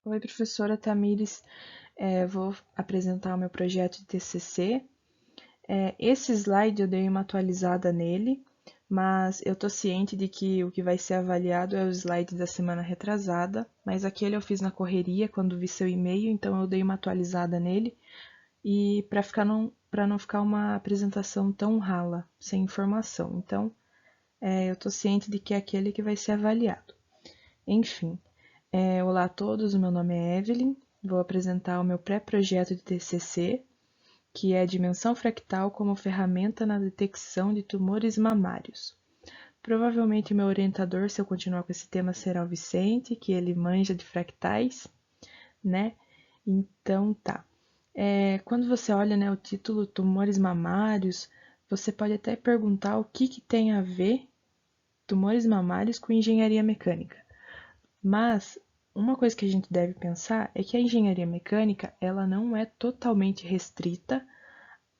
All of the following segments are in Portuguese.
Oi, professora Tamires. Vou apresentar o meu projeto de TCC. Esse slide eu dei uma atualizada nele, mas eu estou ciente de que o que vai ser avaliado é o slide da semana retrasada, mas aquele eu fiz na correria quando vi seu e-mail, então eu dei uma atualizada nele e para não ficar uma apresentação tão rala, sem informação. Então, eu estou ciente de que é aquele que vai ser avaliado. Enfim. Olá a todos, o meu nome é Evelyn, vou apresentar o meu pré-projeto de TCC, que é Dimensão Fractal como ferramenta na detecção de tumores mamários. Provavelmente meu orientador, se eu continuar com esse tema, será o Vicente, que ele manja de fractais, né? Então tá. Quando você olha, né, o título Tumores Mamários, você pode até perguntar o que tem a ver tumores mamários com engenharia mecânica. Mas uma coisa que a gente deve pensar é que a engenharia mecânica ela não é totalmente restrita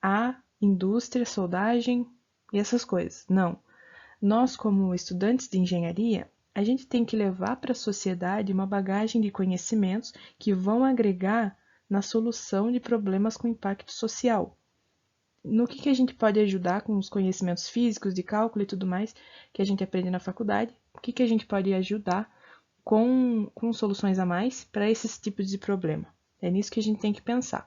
à indústria, soldagem e essas coisas. Não. Nós, como estudantes de engenharia, a gente tem que levar para a sociedade uma bagagem de conhecimentos que vão agregar na solução de problemas com impacto social. No que a gente pode ajudar com os conhecimentos físicos, de cálculo e tudo mais que a gente aprende na faculdade? O que a gente pode ajudar com soluções a mais para esses tipos de problema. É nisso que a gente tem que pensar.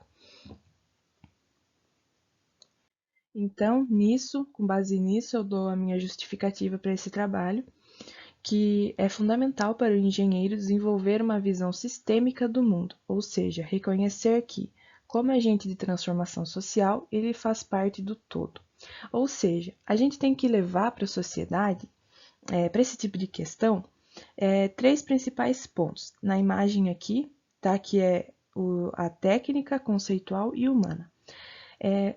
Então, com base nisso, eu dou a minha justificativa para esse trabalho, que é fundamental para o engenheiro desenvolver uma visão sistêmica do mundo, ou seja, reconhecer que, como agente de transformação social, ele faz parte do todo. Ou seja, a gente tem que levar para a sociedade, para esse tipo de questão, três principais pontos. Na imagem aqui, tá? Que é a técnica, conceitual e humana.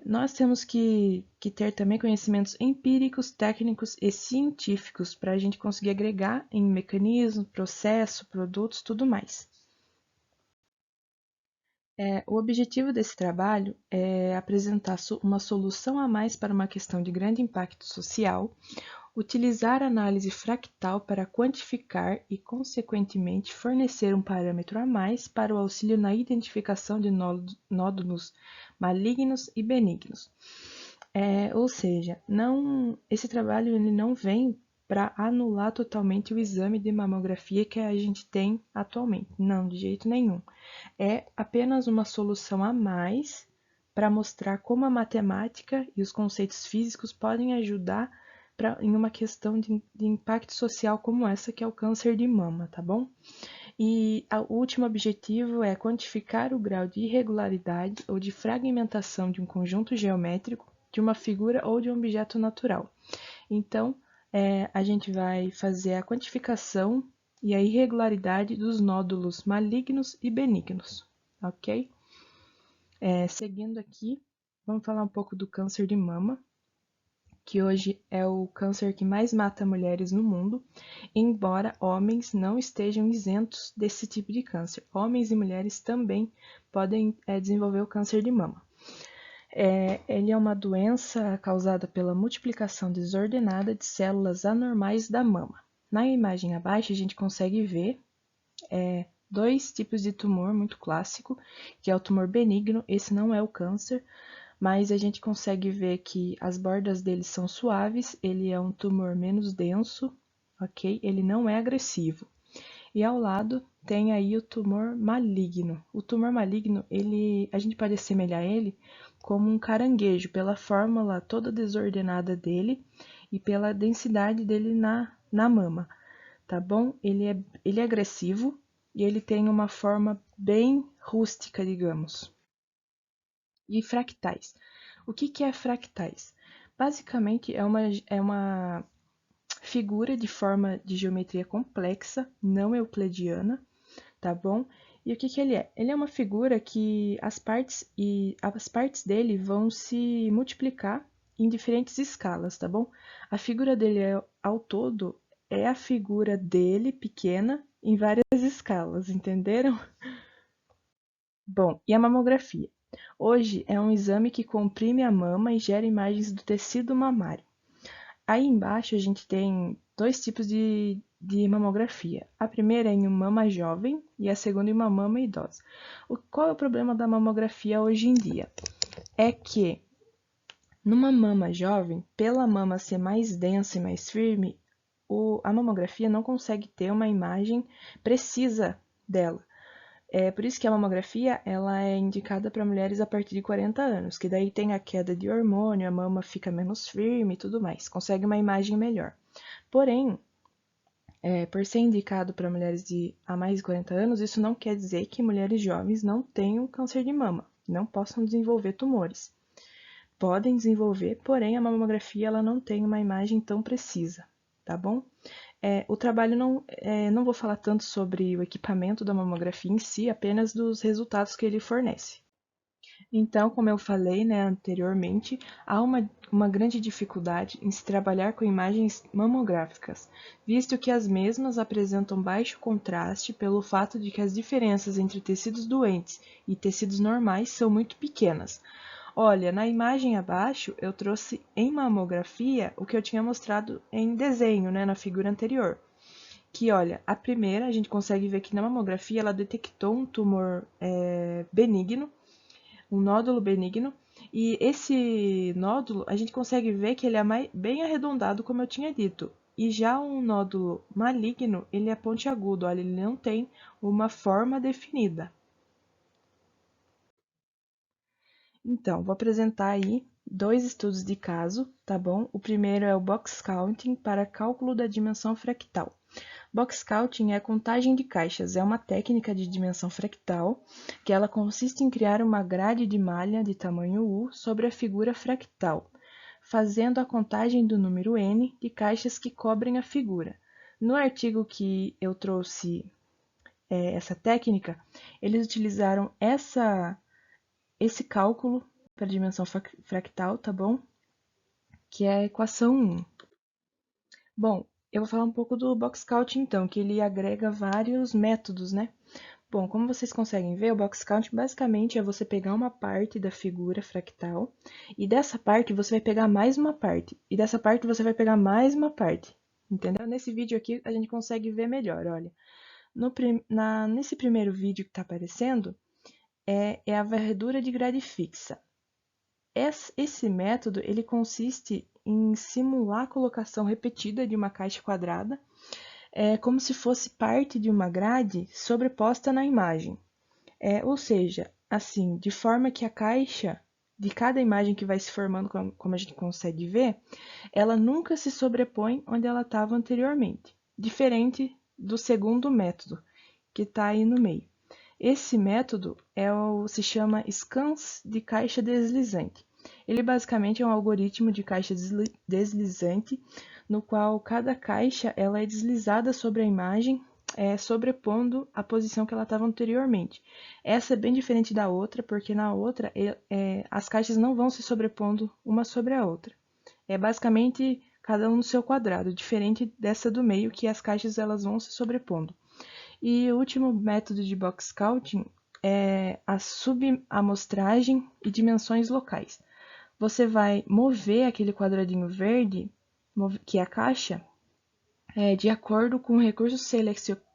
Nós temos que ter também conhecimentos empíricos, técnicos e científicos para a gente conseguir agregar em mecanismo, processo, produtos, tudo mais. O objetivo desse trabalho é apresentar uma solução a mais para uma questão de grande impacto social, utilizar análise fractal para quantificar e, consequentemente, fornecer um parâmetro a mais para o auxílio na identificação de nódulos malignos e benignos. Ou seja, esse trabalho ele não vem para anular totalmente o exame de mamografia que a gente tem atualmente. Não, de jeito nenhum. É apenas uma solução a mais para mostrar como a matemática e os conceitos físicos podem ajudar em uma questão de impacto social como essa, que é o câncer de mama, tá bom? E o último objetivo é quantificar o grau de irregularidade ou de fragmentação de um conjunto geométrico, de uma figura ou de um objeto natural. Então, a gente vai fazer a quantificação e a irregularidade dos nódulos malignos e benignos, ok? Seguindo aqui, vamos falar um pouco do câncer de mama, que hoje é o câncer que mais mata mulheres no mundo, embora homens não estejam isentos desse tipo de câncer. Homens e mulheres também podem desenvolver o câncer de mama. Ele é uma doença causada pela multiplicação desordenada de células anormais da mama. Na imagem abaixo, a gente consegue ver dois tipos de tumor muito clássico, que é o tumor benigno, esse não é o câncer, mas a gente consegue ver que as bordas dele são suaves, ele é um tumor menos denso, ok? Ele não é agressivo. E ao lado tem aí o tumor maligno. O tumor maligno, a gente pode assemelhar ele como um caranguejo, pela fórmula toda desordenada dele e pela densidade dele na mama, tá bom? Ele é agressivo e ele tem uma forma bem rústica, digamos. E fractais. O que é fractais? Basicamente é uma figura de forma de geometria complexa, não euclidiana, tá bom? E o que ele é? Ele é uma figura que as partes dele vão se multiplicar em diferentes escalas, tá bom? A figura dele ao todo é a figura dele pequena em várias escalas, entenderam? Bom, e a mamografia? Hoje é um exame que comprime a mama e gera imagens do tecido mamário. Aí embaixo a gente tem dois tipos de mamografia. A primeira é em uma mama jovem e a segunda em uma mama idosa. Qual é o problema da mamografia hoje em dia? É que numa mama jovem, pela mama ser mais densa e mais firme, a mamografia não consegue ter uma imagem precisa dela. É por isso que a mamografia ela é indicada para mulheres a partir de 40 anos, que daí tem a queda de hormônio, a mama fica menos firme e tudo mais, consegue uma imagem melhor. Porém, por ser indicado para mulheres a mais de 40 anos, isso não quer dizer que mulheres jovens não tenham câncer de mama, não possam desenvolver tumores. Podem desenvolver, porém a mamografia ela não tem uma imagem tão precisa, tá bom? O trabalho não vou falar tanto sobre o equipamento da mamografia em si, apenas dos resultados que ele fornece. Então, como eu falei, né, anteriormente, há uma grande dificuldade em se trabalhar com imagens mamográficas, visto que as mesmas apresentam baixo contraste pelo fato de que as diferenças entre tecidos doentes e tecidos normais são muito pequenas. Olha, na imagem abaixo eu trouxe em mamografia o que eu tinha mostrado em desenho, né, na figura anterior. Que, olha, a primeira a gente consegue ver que na mamografia ela detectou um tumor benigno, um nódulo benigno, e esse nódulo a gente consegue ver que ele é bem arredondado, como eu tinha dito. E já um nódulo maligno, ele é pontiagudo, olha, ele não tem uma forma definida. Então, vou apresentar aí dois estudos de caso, tá bom? O primeiro é o box counting para cálculo da dimensão fractal. Box counting é a contagem de caixas, é uma técnica de dimensão fractal que ela consiste em criar uma grade de malha de tamanho U sobre a figura fractal, fazendo a contagem do número n de caixas que cobrem a figura. No artigo que eu trouxe essa técnica, eles utilizaram esse cálculo para a dimensão fractal, tá bom? Que é a equação 1. Bom, eu vou falar um pouco do box count então, que ele agrega vários métodos, né? Bom, como vocês conseguem ver, o box count basicamente é você pegar uma parte da figura fractal e dessa parte você vai pegar mais uma parte e dessa parte você vai pegar mais uma parte, entendeu? Nesse vídeo aqui a gente consegue ver melhor, olha. Nesse primeiro vídeo que está aparecendo é a varredura de grade fixa. Esse método ele consiste em simular a colocação repetida de uma caixa quadrada, como se fosse parte de uma grade sobreposta na imagem. Ou seja, assim, de forma que a caixa de cada imagem que vai se formando, como a gente consegue ver, ela nunca se sobrepõe onde ela estava anteriormente, diferente do segundo método, que está aí no meio. Esse método se chama scans de caixa deslizante. Ele basicamente é um algoritmo de caixa deslizante, no qual cada caixa ela é deslizada sobre a imagem, sobrepondo a posição que ela estava anteriormente. Essa é bem diferente da outra, porque na outra as caixas não vão se sobrepondo uma sobre a outra. É basicamente cada um no seu quadrado, diferente dessa do meio, que as caixas elas vão se sobrepondo. E o último método de box counting é a subamostragem e dimensões locais. Você vai mover aquele quadradinho verde, que é a caixa, de acordo com o recurso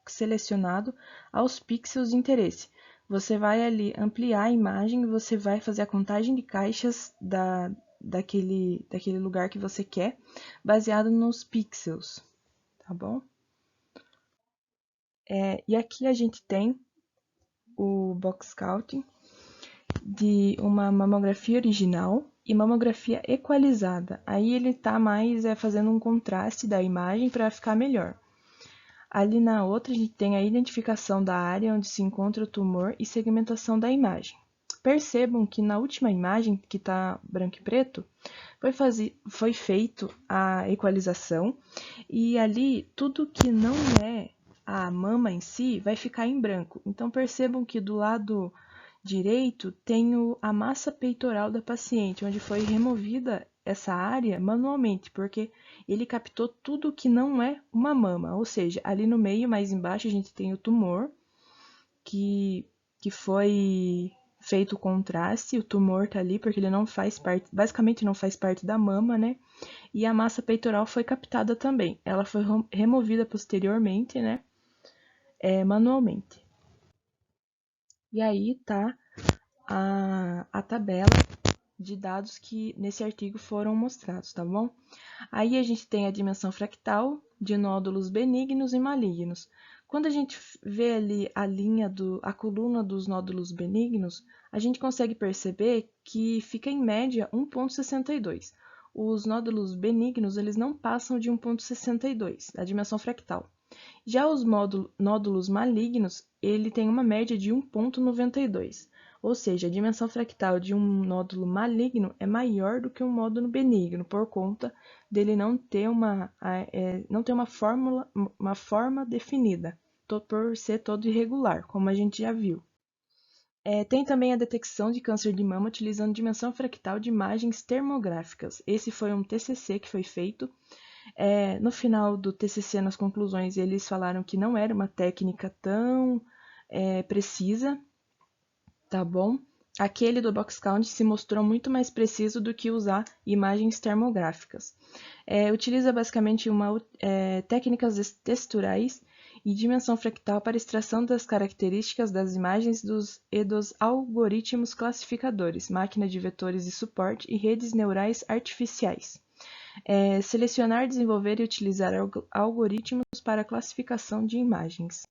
selecionado aos pixels de interesse. Você vai ali ampliar a imagem e você vai fazer a contagem de caixas daquele lugar que você quer, baseado nos pixels, tá bom? E aqui a gente tem o box counting de uma mamografia original e mamografia equalizada. Aí ele está mais fazendo um contraste da imagem para ficar melhor. Ali na outra a gente tem a identificação da área onde se encontra o tumor e segmentação da imagem. Percebam que na última imagem, que está branco e preto, foi feito a equalização e ali tudo que não é a mama em si vai ficar em branco. Então percebam que do lado direito tem a massa peitoral da paciente, onde foi removida essa área manualmente, porque ele captou tudo que não é uma mama, ou seja, ali no meio, mais embaixo, a gente tem o tumor, que foi feito o contraste, o tumor tá ali porque ele não faz parte, basicamente não faz parte da mama, né? E a massa peitoral foi captada também. Ela foi removida posteriormente, né? Manualmente. E aí tá a tabela de dados que nesse artigo foram mostrados, tá bom? Aí a gente tem a dimensão fractal de nódulos benignos e malignos. Quando a gente vê ali a coluna dos nódulos benignos, a gente consegue perceber que fica em média 1,62. Os nódulos benignos, eles não passam de 1,62, a dimensão fractal. Já os nódulos malignos, ele tem uma média de 1,92. Ou seja, a dimensão fractal de um nódulo maligno é maior do que um nódulo benigno, por conta dele não ter uma forma definida, por ser todo irregular, como a gente já viu. Tem também a detecção de câncer de mama utilizando dimensão fractal de imagens termográficas. Esse foi um TCC que foi feito. No final do TCC, nas conclusões, eles falaram que não era uma técnica tão precisa, tá bom? Aquele do box count se mostrou muito mais preciso do que usar imagens termográficas. Utiliza basicamente técnicas texturais e dimensão fractal para extração das características das imagens e dos algoritmos classificadores, máquina de vetores de suporte e redes neurais artificiais. Selecionar, desenvolver e utilizar algoritmos para classificação de imagens.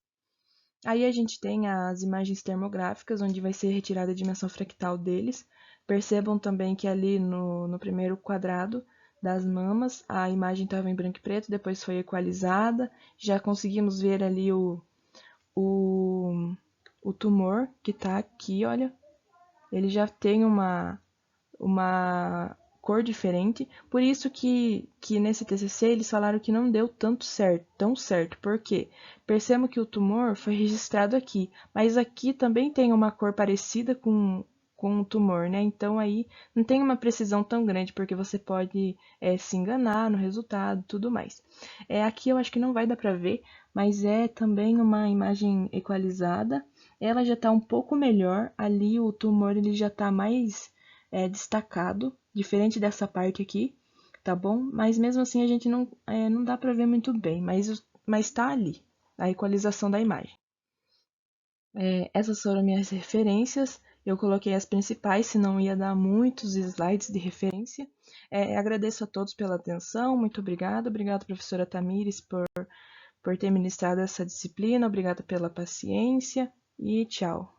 Aí a gente tem as imagens termográficas, onde vai ser retirada a dimensão fractal deles. Percebam também que ali no primeiro quadrado das mamas, a imagem estava em branco e preto, depois foi equalizada. Já conseguimos ver ali o tumor que está aqui, olha. Ele já tem uma cor diferente. Por isso que nesse TCC eles falaram que não deu tão certo. Por quê? Percebam que o tumor foi registrado aqui, mas aqui também tem uma cor parecida com o tumor, né? Então aí não tem uma precisão tão grande, porque você pode se enganar no resultado e tudo mais. Aqui eu acho que não vai dar para ver, mas é também uma imagem equalizada. Ela já está um pouco melhor. Ali o tumor ele já está mais destacado, diferente dessa parte aqui, tá bom? Mas mesmo assim a gente não dá para ver muito bem, mas tá ali, a equalização da imagem. Essas foram minhas referências, eu coloquei as principais, senão ia dar muitos slides de referência. Agradeço a todos pela atenção, muito obrigada. Obrigada, professora Tamires, por ter ministrado essa disciplina, obrigada pela paciência e tchau.